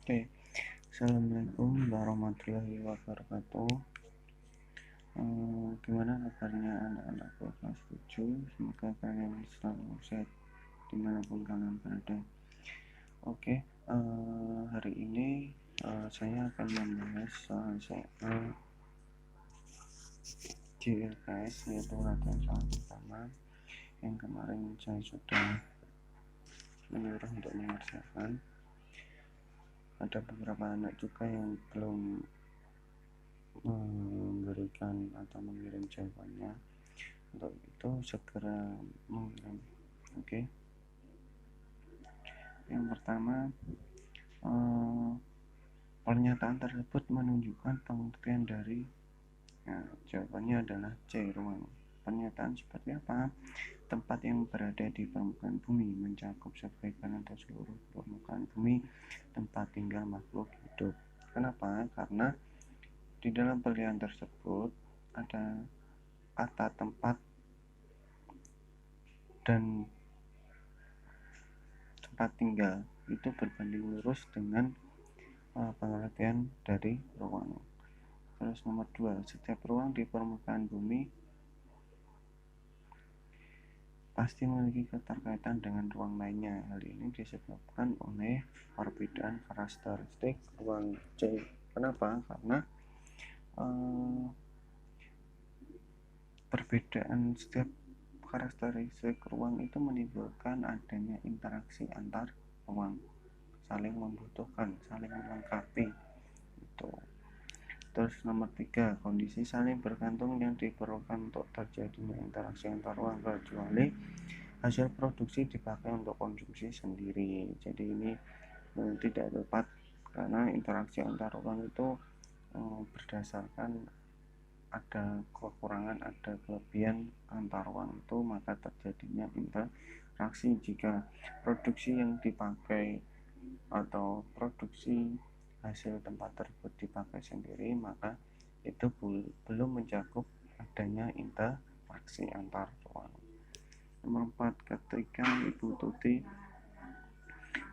Oke, Assalamualaikum warahmatullahi wabarakatuh. Gimana kabarnya anak-anakku kelas 7? Semoga kalian selalu sehat dimanapun kalian berada. Oke, hari ini saya akan membahas soal JLKS, yaitu latihan soal pertama yang kemarin saya sudah menyuruh untuk mengerjakan. Ada beberapa anak juga yang belum memberikan atau mengirim jawabannya. Untuk itu segera mengirim. Oke. Yang pertama, pernyataan tersebut menunjukkan pengertian dari jawabannya adalah C, ruang. Pernyataan seperti apa? Tempat yang berada di permukaan bumi mencakup sebagian atau seluruh permukaan bumi tempat tinggal makhluk hidup. Kenapa? Karena di dalam pilihan tersebut ada kata tempat dan tempat tinggal itu berbanding lurus dengan pengertian dari ruang. Terus nomor 2, setiap ruang di permukaan bumi pasti memiliki keterkaitan dengan ruang lainnya. Hal ini disebabkan oleh perbedaan karakteristik ruang C. Kenapa? Karena perbedaan setiap karakteristik ruang itu menimbulkan adanya interaksi antar ruang, saling membutuhkan, saling melengkapi. Itu. Terus nomor 3, kondisi saling bergantung yang diperlukan untuk terjadinya interaksi antar ruang kecuali hasil produksi dipakai untuk konsumsi sendiri. Jadi ini tidak tepat karena interaksi antar ruang itu berdasarkan ada kekurangan, ada kelebihan antar ruang itu, maka terjadinya interaksi. Jika produksi yang dipakai atau produksi hasil tempat tersebut dipakai sendiri, maka itu belum mencakup adanya interaksi antar ruang. Nomor 4, ketika Ibu Tuti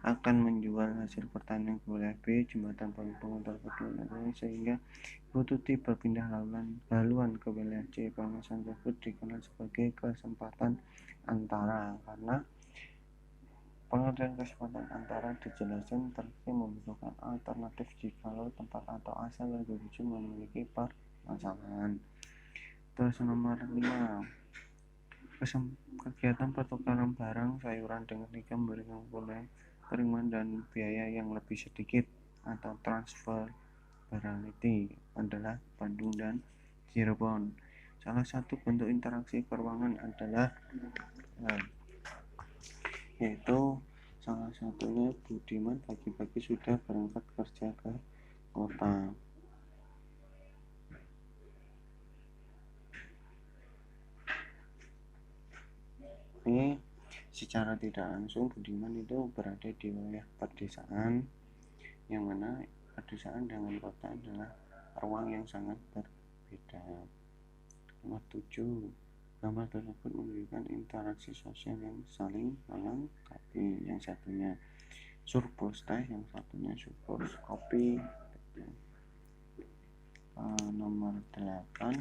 akan menjual hasil pertanian ke wilayah B, jembatan penghubung tersebut sehingga Ibu Tuti berpindah haluan ke wilayah C. Permasalahan tersebut dikenal sebagai kesempatan antara, karena pengertian kesempatan antara dijelaskan terkait membutuhkan alternatif jikalau tempat atau asal dari tujuh memiliki permasalahan. Terus nomor 5, kegiatan pertukaran barang sayuran dengan tiga memberikan penerimaan dan biaya yang lebih sedikit atau transferability adalah Bandung dan Cirebon. Salah satu bentuk interaksi keuangan adalah yaitu salah satunya Budiman pagi-pagi sudah berangkat kerja ke kota. Ini secara tidak langsung Budiman itu berada di wilayah pedesaan, yang mana pedesaan dengan kota adalah ruang yang sangat berbeda. Nomor 7, gambar tersebut menunjukkan interaksi sosial yang saling melengkapi. Yang satunya surplus teh, yang satunya surplus kopi. Nomor 8,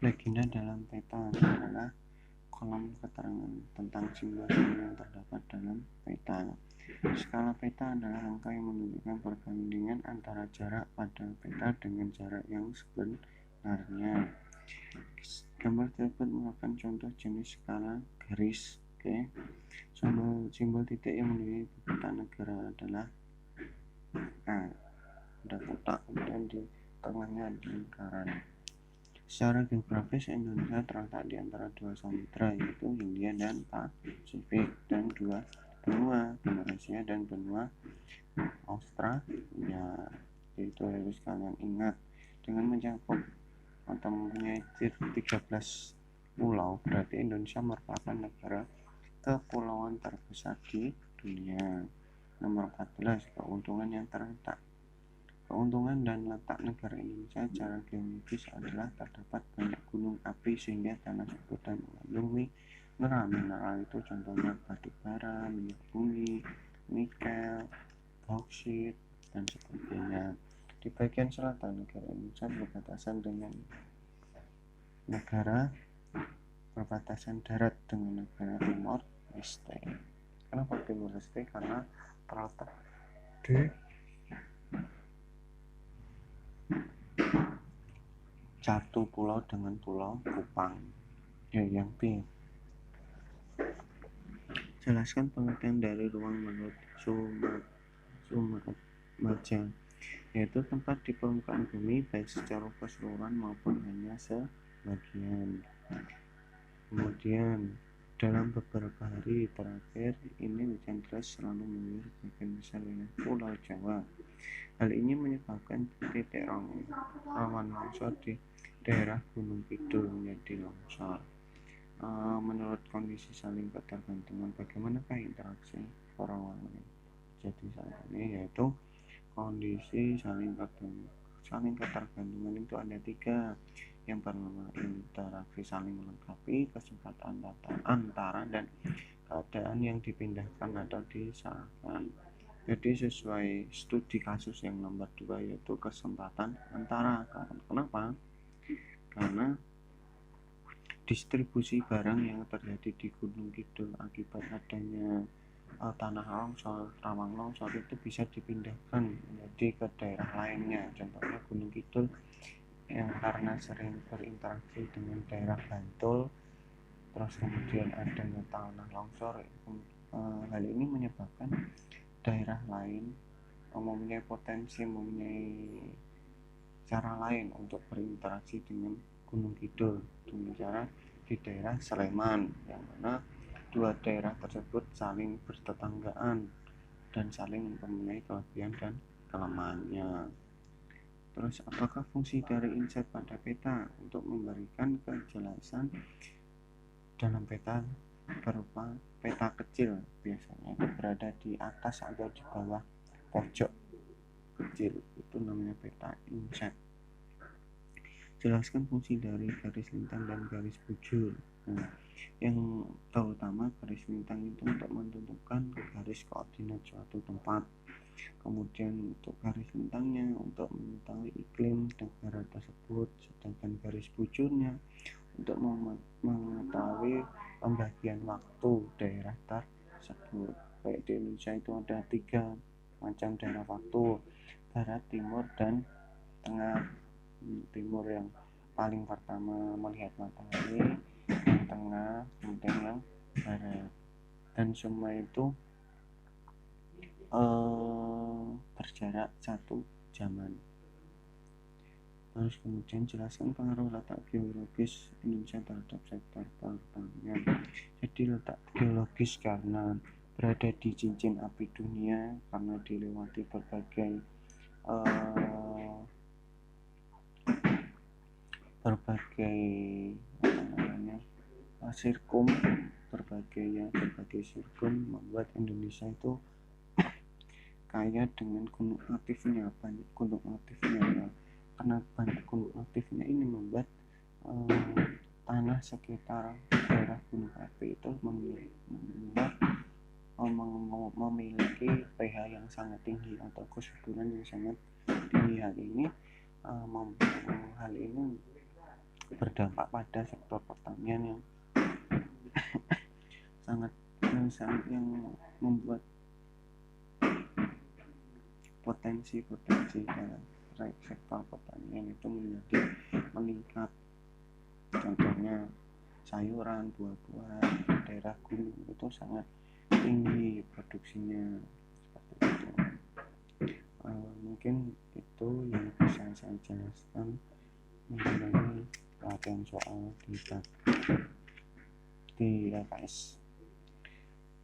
legenda dalam peta adalah kolom keterangan tentang simbol yang terdapat dalam peta. Skala peta adalah angka yang menunjukkan perbandingan antara jarak pada peta dengan jarak yang sebenarnya. Gambar tersebut merupakan contoh jenis skala garis. Oke. Simbol titik yang menunjukkan ibu kota negara adalah ada kotak, kemudian di tengahnya ada lingkaran. Secara geografis, Indonesia terletak di antara dua samudra, yaitu Hindia dan Pasifik, dan dua benua Asia dan benua Australia. Itu harus kalian ingat. Dengan mencakup atau mempunyai 13 pulau, berarti Indonesia merupakan negara kepulauan terbesar di dunia. Nomor 14, keuntungan yang terletak. Keuntungan dan letak negara Indonesia secara geologis adalah terdapat banyak gunung api sehingga tanah subur dan mengandung Mineral itu contohnya batu bara, minyak bumi, nikel, bauksit, dan sebagainya. Di bagian selatan negara Indonesia berbatasan darat dengan negara Timor Leste. Kenapa Timor Leste? Karena terletak di satu pulau dengan Pulau Kupang. Yang B. Jelaskan pengertian dari ruang menurut Sumaja, yaitu tempat di permukaan bumi baik secara keseluruhan maupun hanya sebagian. Kemudian dalam beberapa hari terakhir ini hujan deras selalu mengguyur sebagian besar wilayah Pulau Jawa. Hal ini menyebabkan titik rawan longsor di daerah Gunung Kidul menjadi longsor. Menurut kondisi saling ketergantungan, bagaimanakah interaksi orang jadi saat ini, yaitu kondisi saling ketergantungan itu ada 3. Yang pertama interaksi saling melengkapi, kesempatan antara, dan keadaan yang dipindahkan atau disalahkan. Jadi sesuai studi kasus yang nomor 2 yaitu kesempatan antara. Kenapa? Karena distribusi barang yang terjadi di Gunung Kidul akibat adanya tanah longsor, rawan longsor itu bisa dipindahkan menjadi ke daerah lainnya. Contohnya Gunung Kidul yang karena sering berinteraksi dengan daerah Bantul, terus kemudian adanya tanah longsor, hal ini menyebabkan daerah lain mempunyai potensi, mempunyai cara lain untuk berinteraksi dengan Gunung Kidul, dengan cara di daerah Sleman, yang mana 2 daerah tersebut saling bertetanggaan dan saling mempunyai kelebihan dan kelemahannya. Terus apakah fungsi dari insight pada peta? Untuk memberikan kejelasan dalam peta berupa peta kecil, biasanya itu berada di atas atau di bawah pojok kecil, itu namanya peta insight. Jelaskan fungsi dari garis lintang dan garis bujur. Yang terutama garis lintang itu untuk menentukan garis koordinat suatu tempat. Kemudian untuk garis lintangnya untuk mengetahui iklim negara tersebut, sedangkan garis bujurnya untuk mengetahui pembagian waktu daerah tersebut. Baik di Indonesia itu ada 3 macam daerah waktu: barat, timur, dan tengah. Timur yang paling pertama melihat matahari, yang tengah, kemudian yang barat, dan semua itu berjarak 1 jaman. Terus kemudian jelaskan pengaruh letak geologis Indonesia terhadap sektor pertanian. Jadi letak geologis karena berada di cincin api dunia, karena dilewati berbagai berbagai sirkum membuat Indonesia itu kaya dengan gunung aktifnya, banyak gunung aktifnya. Karena banyak gunung aktifnya ini membuat tanah sekitar daerah gunung api itu memiliki pH yang sangat tinggi atau kesuburan yang sangat tinggi. Hal ini berdampak pada sektor pertanian yang membuat potensi dari sektor pertanian itu menjadi meningkat. Contohnya sayuran, buah-buahan daerah gunung itu sangat tinggi produksinya, seperti itu. Mungkin itu yang bisa saya jelaskan mengenai latihan soal di LKS.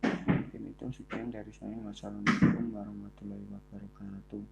Mungkin itu sekian dari saya. Wassalamualaikum warahmatullahi wabarakatuh.